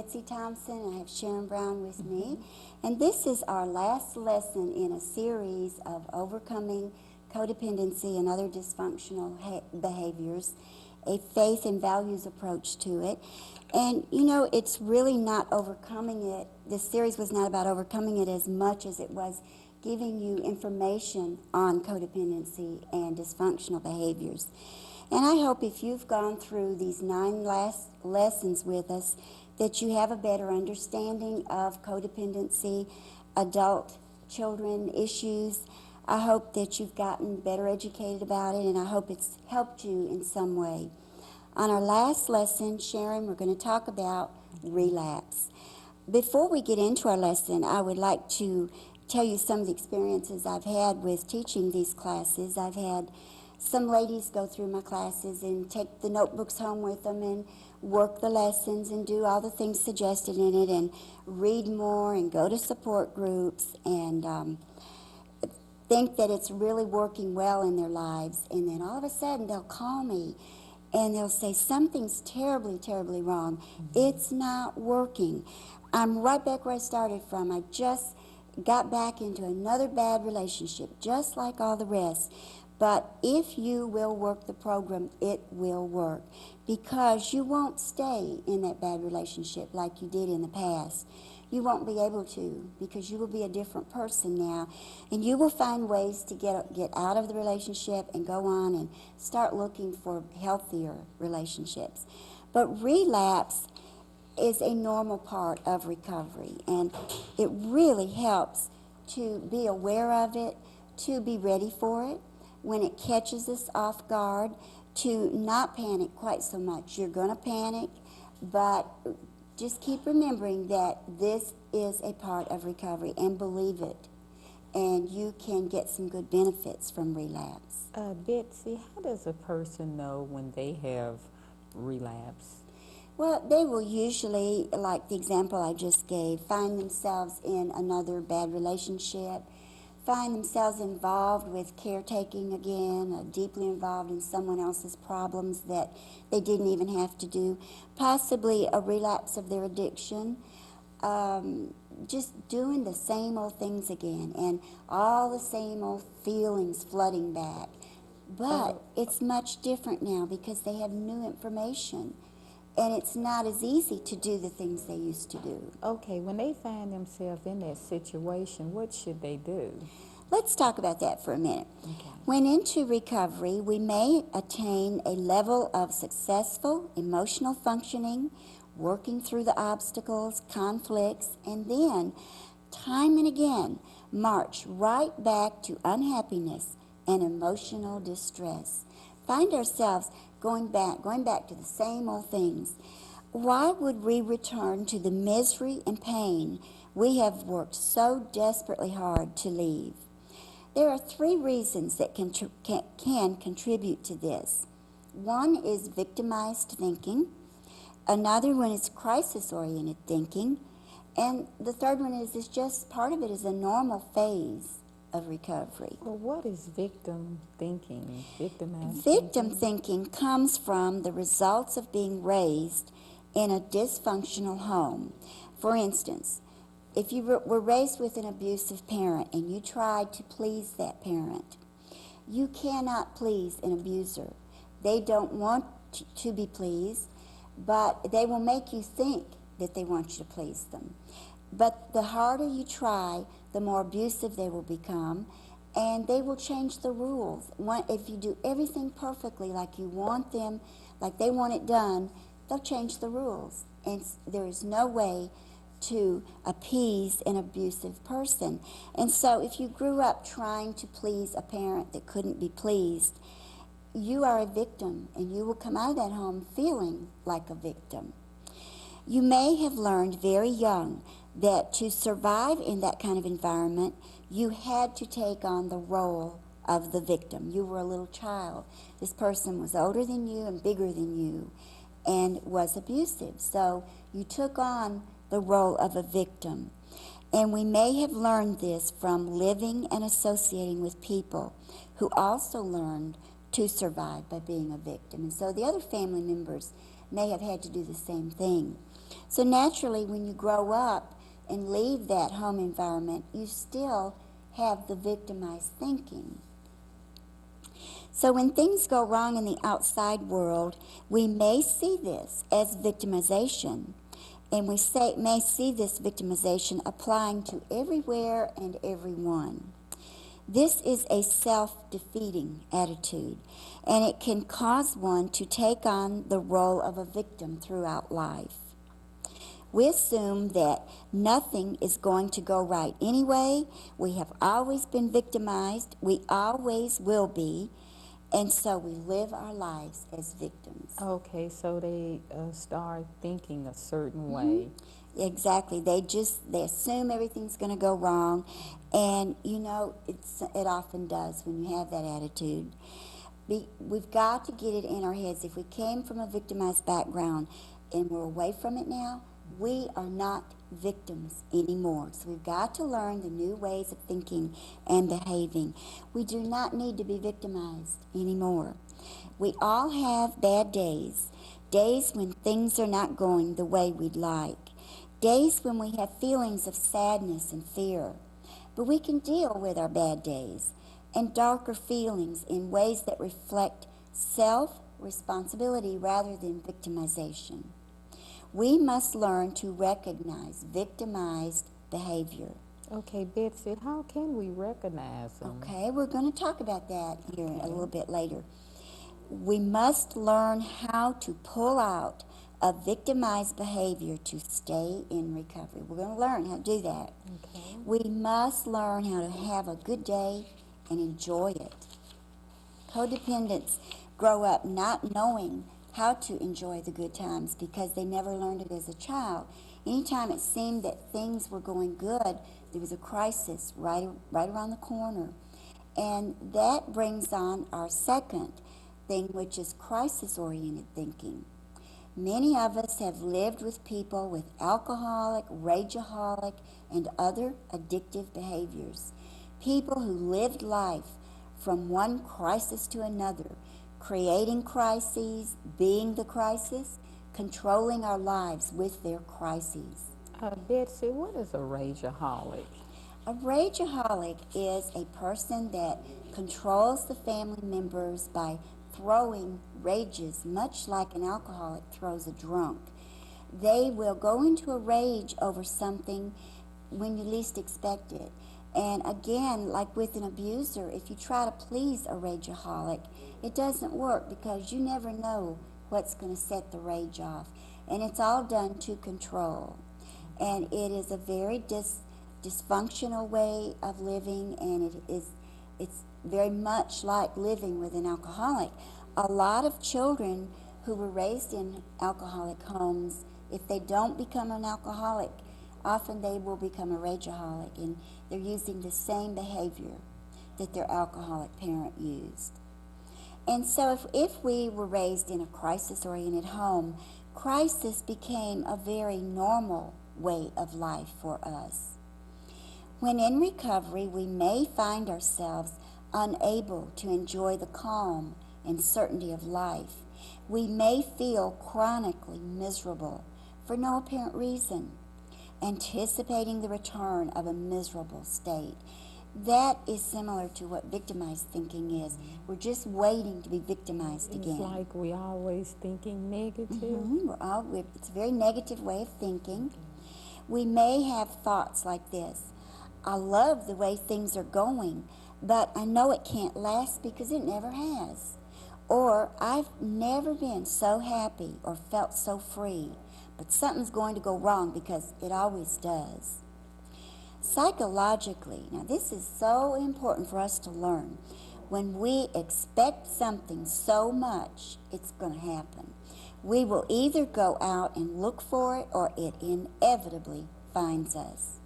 Betsy Thompson. I have Sharon Brown with me. And this is our last lesson in a series of overcoming codependency and other dysfunctional behaviors, a faith and values approach to it. And you know, it's really not overcoming it. This series was not about overcoming it as much as it was giving you information on codependency and dysfunctional behaviors. And I hope if you've gone through these 9 last lessons with us, that you have a better understanding of codependency, adult children issues. I hope that you've gotten better educated about it, and I hope it's helped you in some way. On our last lesson, Sharon, we're going to talk about relapse. Before we get into our lesson, I would like to tell you some of the experiences I've had with teaching these classes. I've had some ladies go through my classes and take the notebooks home with them and work the lessons and do all the things suggested in it and read more and go to support groups and think that it's really working well in their lives. And then all of a sudden they'll call me and they'll say, something's terribly, terribly wrong. It's not working. I'm right back where I started from. I just got back into another bad relationship, just like all the rest. But if you will work the program, it will work, because you won't stay in that bad relationship like you did in the past. You won't be able to, because you will be a different person now, and you will find ways to get out of the relationship and go on and start looking for healthier relationships. But relapse is a normal part of recovery, and it really helps to be aware of it, to be ready for it when it catches us off guard, to not panic quite so much. You're going to panic, but just keep remembering that this is a part of recovery, and believe it, and you can get some good benefits from relapse. Betsy, how does a person know when they have relapse? Well, they will usually, like the example I just gave, find themselves in another bad relationship, find themselves involved with caretaking again, deeply involved in someone else's problems that they didn't even have to do, possibly a relapse of their addiction, just doing the same old things again, and all the same old feelings flooding back. But it's much different now because they have new information, and it's not as easy to do the things they used to do. Okay, when they find themselves in that situation, what should they do? Let's talk about that for a minute. Okay. When into recovery, we may attain a level of successful emotional functioning, working through the obstacles, conflicts, and then, time and again, march right back to unhappiness and emotional distress. Find ourselves going back to the same old things. Why would we return to the misery and pain we have worked so desperately hard to leave? There are 3 reasons that can contribute to this. One is victimized thinking. Another one is crisis-oriented thinking. And the third one is just part of it is a normal phase of recovery. Well, what is victim thinking? Victim thinking comes from the results of being raised in a dysfunctional home. For instance, if you were raised with an abusive parent and you tried to please that parent, you cannot please an abuser. They don't want to be pleased, but they will make you think that they want you to please them. But the harder you try, the more abusive they will become, and they will change the rules. If you do everything perfectly like you want them, like they want it done, they'll change the rules. And there is no way to appease an abusive person. And so if you grew up trying to please a parent that couldn't be pleased, you are a victim, and you will come out of that home feeling like a victim. You may have learned very young that to survive in that kind of environment, you had to take on the role of the victim. You were a little child. This person was older than you and bigger than you and was abusive. So you took on the role of a victim. And we may have learned this from living and associating with people who also learned to survive by being a victim. And so the other family members may have had to do the same thing. So naturally, when you grow up and leave that home environment, you still have the victimized thinking. So when things go wrong in the outside world, we may see this as victimization, and we may see this victimization applying to everywhere and everyone. This is a self-defeating attitude, and it can cause one to take on the role of a victim throughout life. We assume that nothing is going to go right anyway. We have always been victimized. We always will be. And so we live our lives as victims. Okay, so they start thinking a certain way. Exactly. They assume everything's going to go wrong. And, you know, it often does when you have that attitude. We've got to get it in our heads. If we came from a victimized background and we're away from it now, we are not victims anymore. So we've got to learn the new ways of thinking and behaving. We do not need to be victimized anymore. We all have bad days, days when things are not going the way we'd like, days when we have feelings of sadness and fear. But we can deal with our bad days and darker feelings in ways that reflect self-responsibility rather than victimization. We must learn to recognize victimized behavior. Okay, Betsy, how can we recognize them? Okay, we're going to talk about that here a little bit later. We must learn how to pull out a victimized behavior to stay in recovery. We're going to learn how to do that. Okay. We must learn how to have a good day and enjoy it. Codependents grow up not knowing how to enjoy the good times because they never learned it as a child. Anytime it seemed that things were going good, there was a crisis right around the corner. And that brings on our second thing, which is crisis-oriented thinking. Many of us have lived with people with alcoholic, rageaholic, and other addictive behaviors. People who lived life from one crisis to another, creating crises, being the crisis, controlling our lives with their crises. Betsy, what is a rageaholic? A rageaholic is a person that controls the family members by throwing rages, much like an alcoholic throws a drunk. They will go into a rage over something when you least expect it. And again, like with an abuser, if you try to please a rageaholic, it doesn't work because you never know what's going to set the rage off. And it's all done to control. And it is a very dysfunctional way of living, and it's very much like living with an alcoholic. A lot of children who were raised in alcoholic homes, if they don't become an alcoholic, often they will become a rageaholic, and they're using the same behavior that their alcoholic parent used. And so if we were raised in a crisis-oriented home, crisis became a very normal way of life for us. When in recovery, we may find ourselves unable to enjoy the calm and certainty of life. We may feel chronically miserable for no apparent reason, anticipating the return of a miserable state. That is similar to what victimized thinking is. We're just waiting to be victimized again. It's like we're always thinking negative. It's a very negative way of thinking. We may have thoughts like this: I love the way things are going, but I know it can't last because it never has. Or I've never been so happy or felt so free, but something's going to go wrong because it always does. Psychologically, now this is so important for us to learn. When we expect something so much, it's going to happen. We will either go out and look for it, or it inevitably finds us.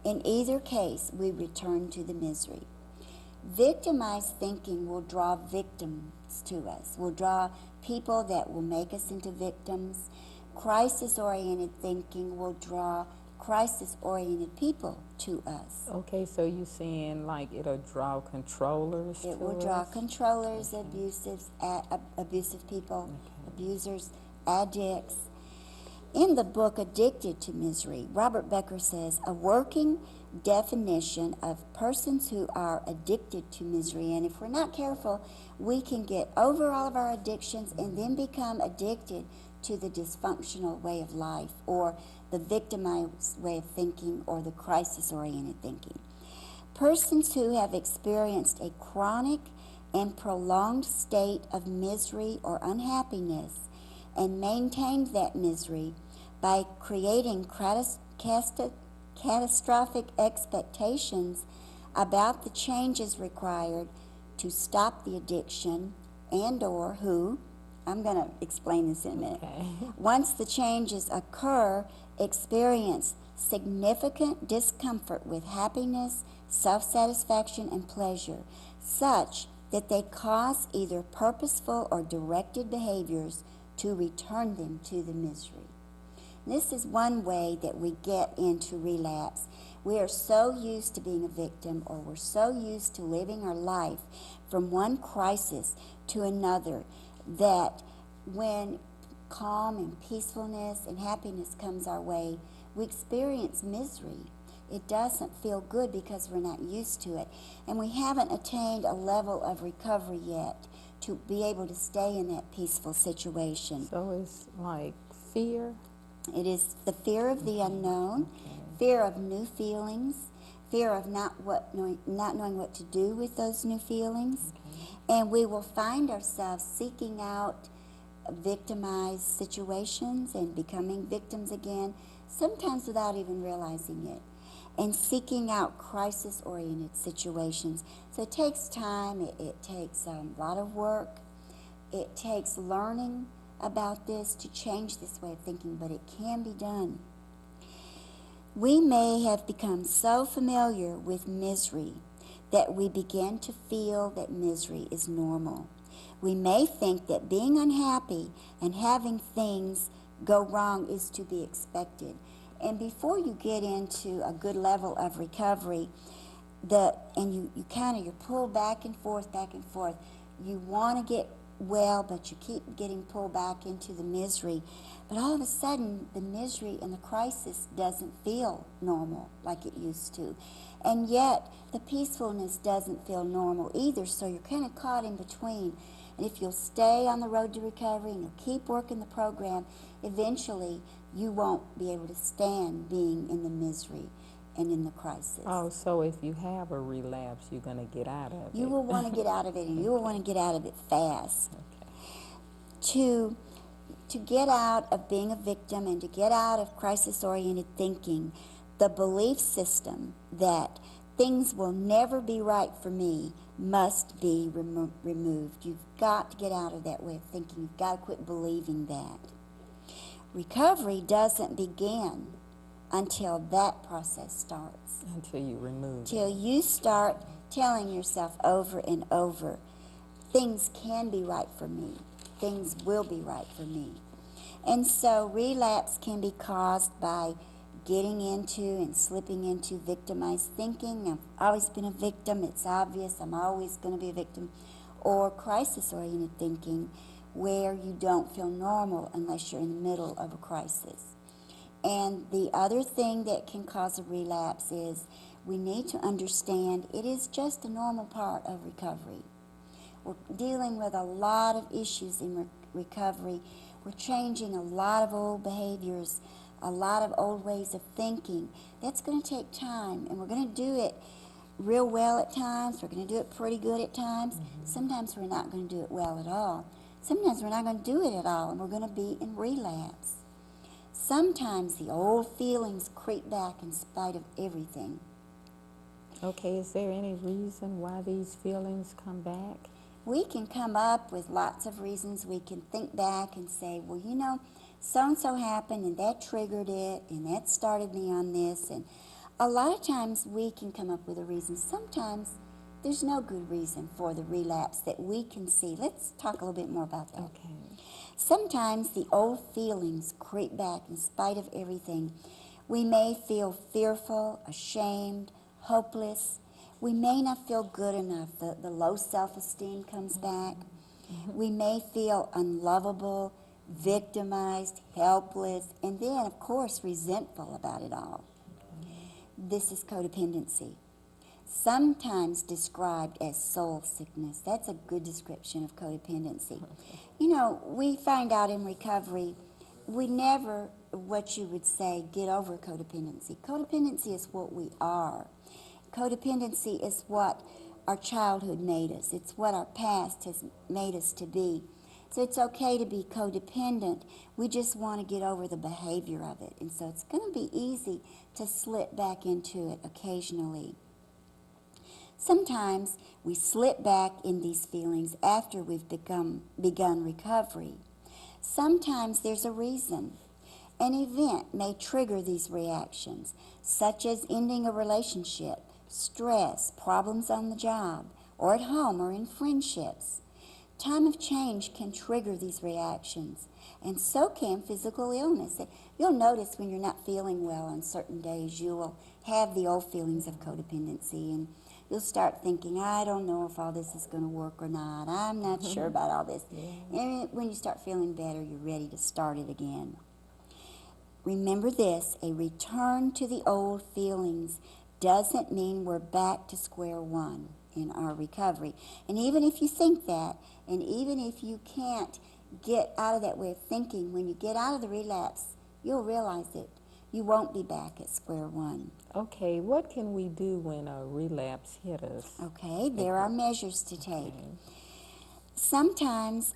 In either case, we return to the misery. Victimized thinking will draw victims to us, will draw people that will make us into victims. Crisis-oriented thinking will draw crisis-oriented people to us. Okay, so you saying like it'll draw controllers It to will draw us? controllers, abusive people, abusers, addicts. In the book Addicted to Misery, Robert Becker says, a working definition of persons who are addicted to misery, and if we're not careful, we can get over all of our addictions and then become addicted to the dysfunctional way of life, or the victimized way of thinking, or the crisis-oriented thinking. Persons who have experienced a chronic and prolonged state of misery or unhappiness and maintained that misery by creating catastrophic expectations about the changes required to stop the addiction, and or who, I'm going to explain this in a minute, Okay. once the changes occur, experience significant discomfort with happiness, self-satisfaction, and pleasure, such that they cause either purposeful or directed behaviors to return them to the misery. This is one way that we get into relapse. We are so used to being a victim, or we're so used to living our life from one crisis to another, that when calm and peacefulness and happiness comes our way, we experience misery. It doesn't feel good because we're not used to it. And we haven't attained a level of recovery yet to be able to stay in that peaceful situation. So it's like fear? It is the fear of the unknown, fear of new feelings, fear of not knowing what to do with those new feelings. And we will find ourselves seeking out victimized situations and becoming victims again, sometimes without even realizing it, and seeking out crisis-oriented situations. So it takes time, it takes a lot of work, it takes learning about this to change this way of thinking, but it can be done. We may have become so familiar with misery that we begin to feel that misery is normal. We may think that being unhappy and having things go wrong is to be expected. And before you get into a good level of recovery, you're pulled back and forth, you want to get well, but you keep getting pulled back into the misery. But all of a sudden, the misery and the crisis doesn't feel normal like it used to. And yet, the peacefulness doesn't feel normal either, so you're kind of caught in between. And if you'll stay on the road to recovery and you'll keep working the program, eventually you won't be able to stand being in the misery and in the crisis. Oh, so if you have a relapse, you're going to get out of it. You will want to get out of it, and you will want to get out of it fast. Okay. To get out of being a victim and to get out of crisis-oriented thinking, the belief system that things will never be right for me must be removed. You've got to get out of that way of thinking. You've got to quit believing that. Recovery doesn't begin until that process starts. Until you remove Till it. you start telling yourself over and over, things can be right for me. Things will be right for me. And so relapse can be caused by getting into and slipping into victimized thinking. I've always been a victim. It's obvious. I'm always going to be a victim. Or crisis-oriented thinking, where you don't feel normal unless you're in the middle of a crisis. And the other thing that can cause a relapse is we need to understand it is just a normal part of recovery. We're dealing with a lot of issues in recovery. We're changing a lot of old behaviors, a lot of old ways of thinking. That's going to take time, and we're going to do it real well at times. We're going to do it pretty good at times. Sometimes we're not going to do it well at all. Sometimes we're not going to do it at all, and we're going to be in relapse. Sometimes the old feelings creep back in spite of everything. Okay, is there any reason why these feelings come back? We can come up with lots of reasons. We can think back and say, well, you know, so-and-so happened, and that triggered it, and that started me on this. And a lot of times we can come up with a reason. Sometimes there's no good reason for the relapse that we can see. Let's talk a little bit more about that. Okay. Sometimes the old feelings creep back in spite of everything. We may feel fearful, ashamed, hopeless. We may not feel good enough. The low self-esteem comes back. We may feel unlovable, victimized, helpless, and then, of course, resentful about it all. This is codependency, sometimes described as soul sickness. That's a good description of codependency. You know, we find out in recovery, we never, what you would say, get over codependency. Codependency is what we are. Codependency is what our childhood made us. It's what our past has made us to be. So it's okay to be codependent. We just want to get over the behavior of it. And so it's going to be easy to slip back into it occasionally. Sometimes we slip back in these feelings after we've begun recovery. Sometimes there's a reason. An event may trigger these reactions, such as ending a relationship, stress, problems on the job, or at home or in friendships. Time of change can trigger these reactions, and so can physical illness. You'll notice when you're not feeling well on certain days, you will have the old feelings of codependency, and you'll start thinking, I don't know if all this is going to work or not. I'm not sure about all this. And when you start feeling better, you're ready to start it again. Remember this, a return to the old feelings doesn't mean we're back to square one in our recovery. And even if you think that, and even if you can't get out of that way of thinking, when you get out of the relapse, you'll realize that you won't be back at square one. Okay, what can we do when a relapse hit us? Okay, there are measures to take. Sometimes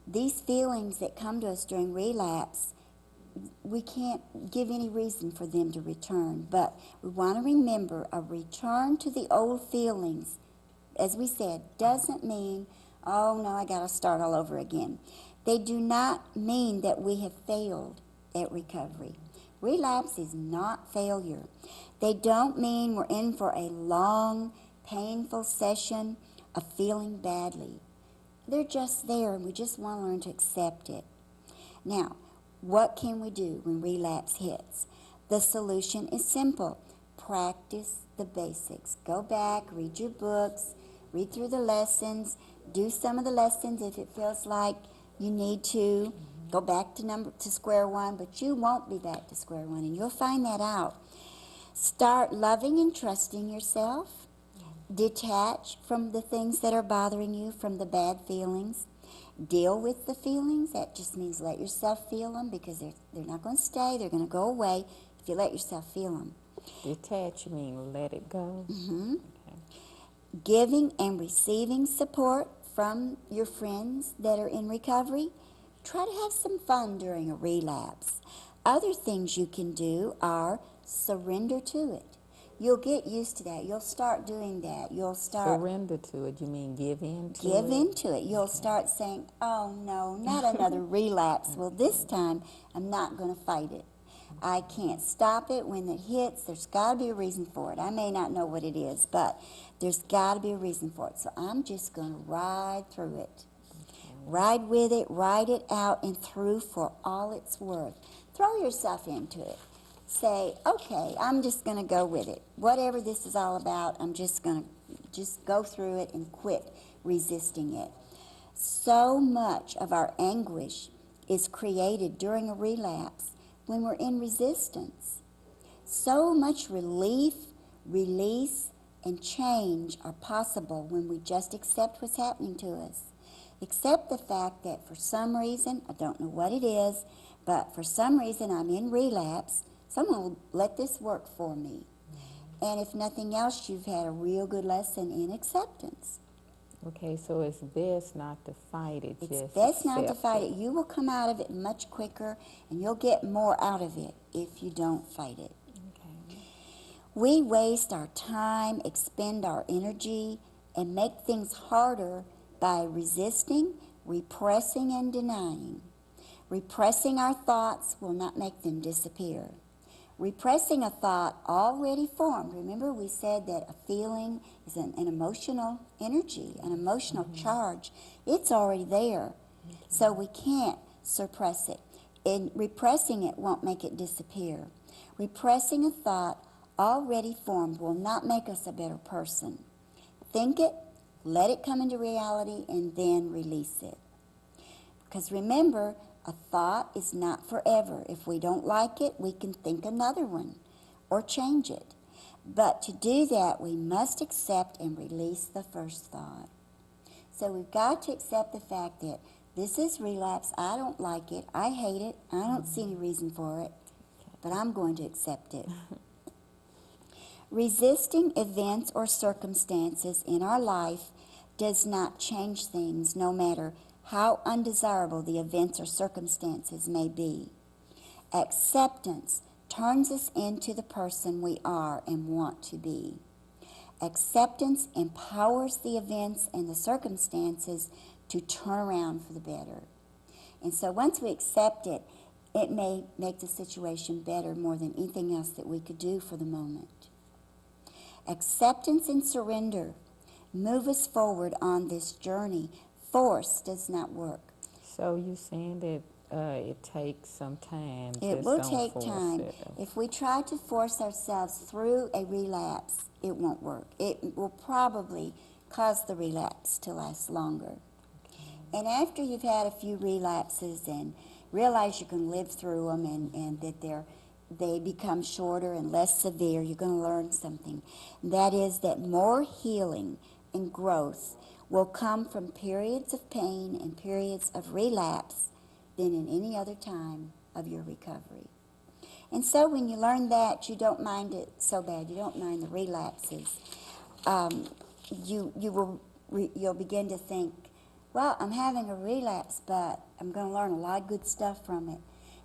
these feelings that come to us during relapse, we can't give any reason for them to return, but we want to remember a return to the old feelings, as we said, doesn't mean, oh no, I got to start all over again. They do not mean that we have failed at recovery. Relapse is not failure. They don't mean we're in for a long, painful session of feeling badly. They're just there, and we just want to learn to accept it. Now, what can we do when relapse hits? The solution is simple. Practice the basics. Go back, read your books, read through the lessons, do some of the lessons if it feels like you need to. Go back to square one, but you won't be back to square one, and you'll find that out. Start loving and trusting yourself. Detach from the things that are bothering you, from the bad feelings. Deal with the feelings. That just means let yourself feel them, because they're not going to stay. They're going to go away if you let yourself feel them. Detach, you mean let it go? Mm-hmm. Okay. Giving and receiving support from your friends that are in recovery. Try to have some fun during a relapse. Other things you can do are surrender to it. You'll get used to that. You'll start doing that. You'll start... Surrender to it, you mean give in to it? Give into it. You'll start saying, oh no, not another relapse. Well, this time I'm not going to fight it. I can't stop it when it hits. There's got to be a reason for it. I may not know what it is, but there's got to be a reason for it. So I'm just going to ride through it. Ride with it, ride it out and through for all it's worth. Throw yourself into it. Say, okay, I'm just going to go with it. Whatever this is all about, I'm just going to go through it and quit resisting it. So much of our anguish is created during a relapse when we're in resistance. So much relief, release, and change are possible when we just accept what's happening to us. Accept the fact that for some reason, I don't know what it is, but for some reason I'm in relapse. Someone will let this work for me. And if nothing else, you've had a real good lesson in acceptance. Okay, so it's best not to fight it. It's best not to fight it. You will come out of it much quicker, and you'll get more out of it if you don't fight it. Okay. We waste our time, expend our energy, and make things harder by resisting, repressing, and denying. Repressing our thoughts will not make them disappear. Repressing a thought already formed. Remember, we said that a feeling is an emotional energy, an emotional charge. It's already there, so we can't suppress it. And repressing it won't make it disappear. Repressing a thought already formed will not make us a better person. Think it, let it come into reality, and then release it. Because remember, a thought is not forever. If we don't like it, we can think another one or change it. But to do that, we must accept and release the first thought. So we've got to accept the fact that this is relapse. I don't like it. I hate it. I don't see any reason for it. But I'm going to accept it. Resisting events or circumstances in our life does not change things, no matter how undesirable the events or circumstances may be. Acceptance turns us into the person we are and want to be. Acceptance empowers the events and the circumstances to turn around for the better. And so once we accept it, it may make the situation better more than anything else that we could do for the moment. Acceptance and surrender move us forward on this journey. Force does not work. So you're saying that it takes some time. It Just will don't take force time. it. If we try to force ourselves through a relapse, it won't work. It will probably cause the relapse to last longer. And after you've had a few relapses and realize you can live through them and that they become shorter and less severe, you're going to learn something. That is that more healing and growth will come from periods of pain and periods of relapse than in any other time of your recovery. And so when you learn that, you don't mind it so bad. You don't mind the relapses. You'll begin to think, well, I'm having a relapse, but I'm going to learn a lot of good stuff from it.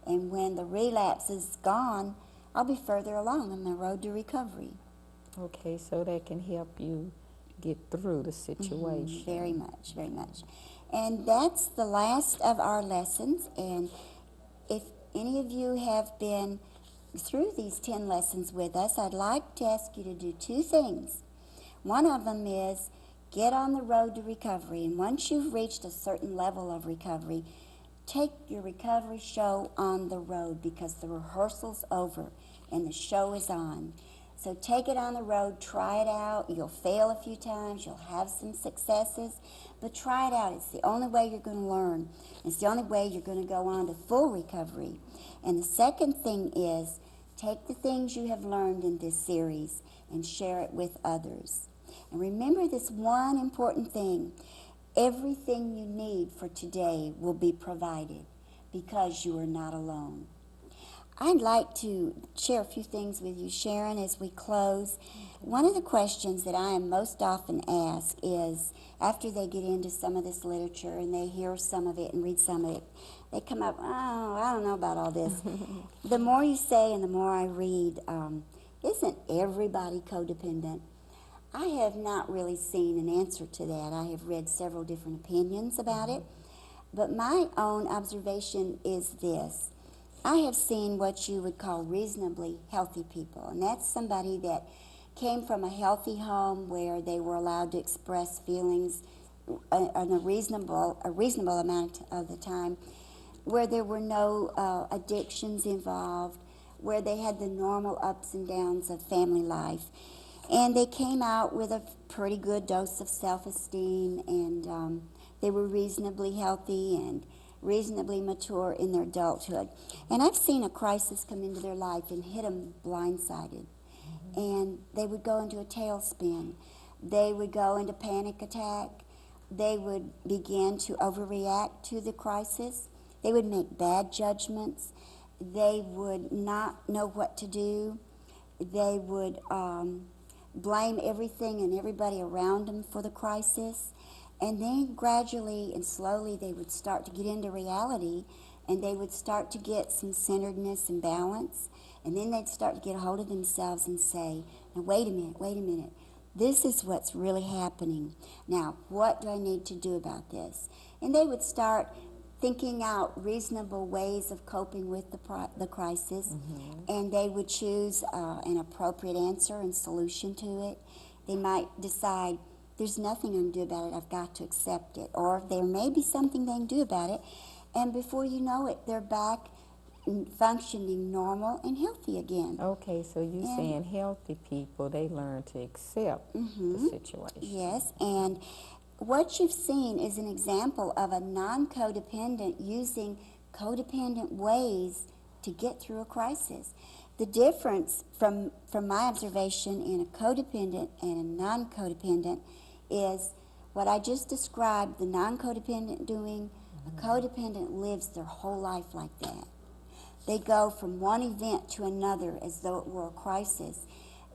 And when the relapse is gone, I'll be further along on the road to recovery. Okay, so that can help you get through the situation. Very much, very much. And that's the last of our lessons. And if any of you have been through these 10 lessons with us, I'd like to ask you to do two things. One of them is get on the road to recovery. And once you've reached a certain level of recovery, take your recovery show on the road, because the rehearsal's over and the show is on. So take it on the road, try it out. You'll fail a few times, you'll have some successes, but try it out. It's the only way you're going to learn. It's the only way you're going to go on to full recovery. And the second thing is take the things you have learned in this series and share it with others. And remember this one important thing. Everything you need for today will be provided because you are not alone. I'd like to share a few things with you, Sharon, as we close. One of the questions that I am most often asked is, after they get into some of this literature and they hear some of it and read some of it, they come up, oh, I don't know about all this. The more you say and the more I read, isn't everybody codependent? I have not really seen an answer to that. I have read several different opinions about it, but my own observation is this. I have seen what you would call reasonably healthy people, and that's somebody that came from a healthy home where they were allowed to express feelings a reasonable amount of the time, where there were no addictions involved, where they had the normal ups and downs of family life. And they came out with a pretty good dose of self-esteem, and they were reasonably healthy and reasonably mature in their adulthood. And I've seen a crisis come into their life and hit them blindsided. And they would go into a tailspin. They would go into panic attack. They would begin to overreact to the crisis. They would make bad judgments. They would not know what to do. They would blame everything and everybody around them for the crisis. And then gradually and slowly they would start to get into reality, and they would start to get some centeredness and balance. And then they'd start to get a hold of themselves and say, now wait a minute. This is what's really happening. Now, what do I need to do about this? And they would start thinking out reasonable ways of coping with the crisis, and they would choose an appropriate answer and solution to it. They might decide, there's nothing I can do about it, I've got to accept it. Or there may be something they can do about it, and before you know it, they're back functioning normal and healthy again. Okay, so you And- saying healthy people, they learn to accept the situation. Yes, and what you've seen is an example of a non-codependent using codependent ways to get through a crisis. The difference from my observation in a codependent and a non-codependent is what I just described, the non-codependent doing. A codependent lives their whole life like that. They go from one event to another as though it were a crisis.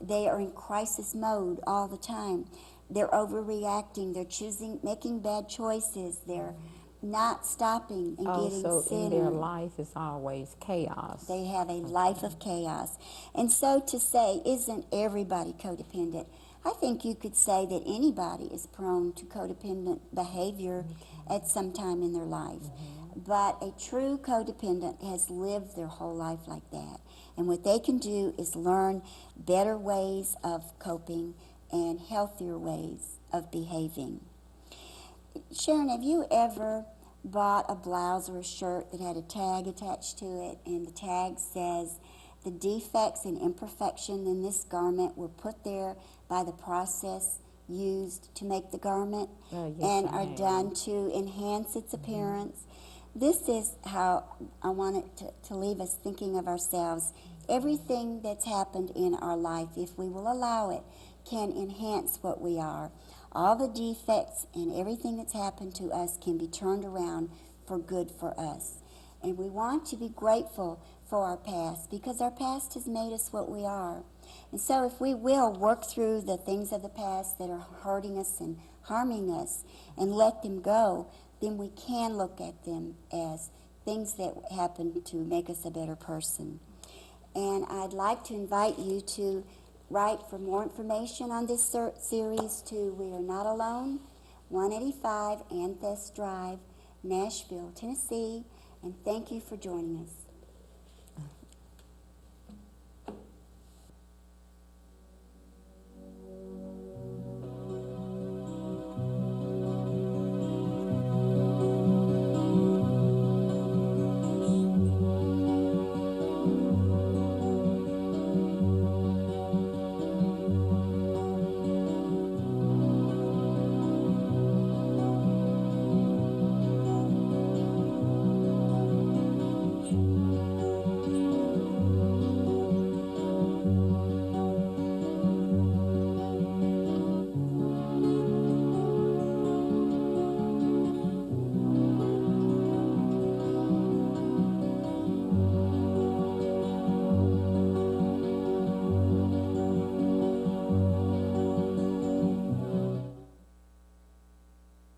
They are in crisis mode all the time. They're overreacting. They're making bad choices. They're not stopping and getting Also, in their centered. life is always chaos. They have a life of chaos. And so to say, isn't everybody codependent? I think you could say that anybody is prone to codependent behavior at some time in their life. But a true codependent has lived their whole life like that. And what they can do is learn better ways of coping and healthier ways of behaving. Sharon, have you ever bought a blouse or a shirt that had a tag attached to it, and the tag says, the defects and imperfection in this garment were put there by the process used to make the garment Yes, and I are have. done to enhance its appearance? This is how I want it to leave us thinking of ourselves. Everything that's happened in our life, if we will allow it, can enhance what we are. All the defects and everything that's happened to us can be turned around for good for us. And we want to be grateful for our past because our past has made us what we are. And so if we will work through the things of the past that are hurting us and harming us and let them go, then we can look at them as things that happen to make us a better person. And I'd like to invite you to write for more information on this series to We Are Not Alone, 185 Anthest Drive, Nashville, Tennessee. And thank you for joining us.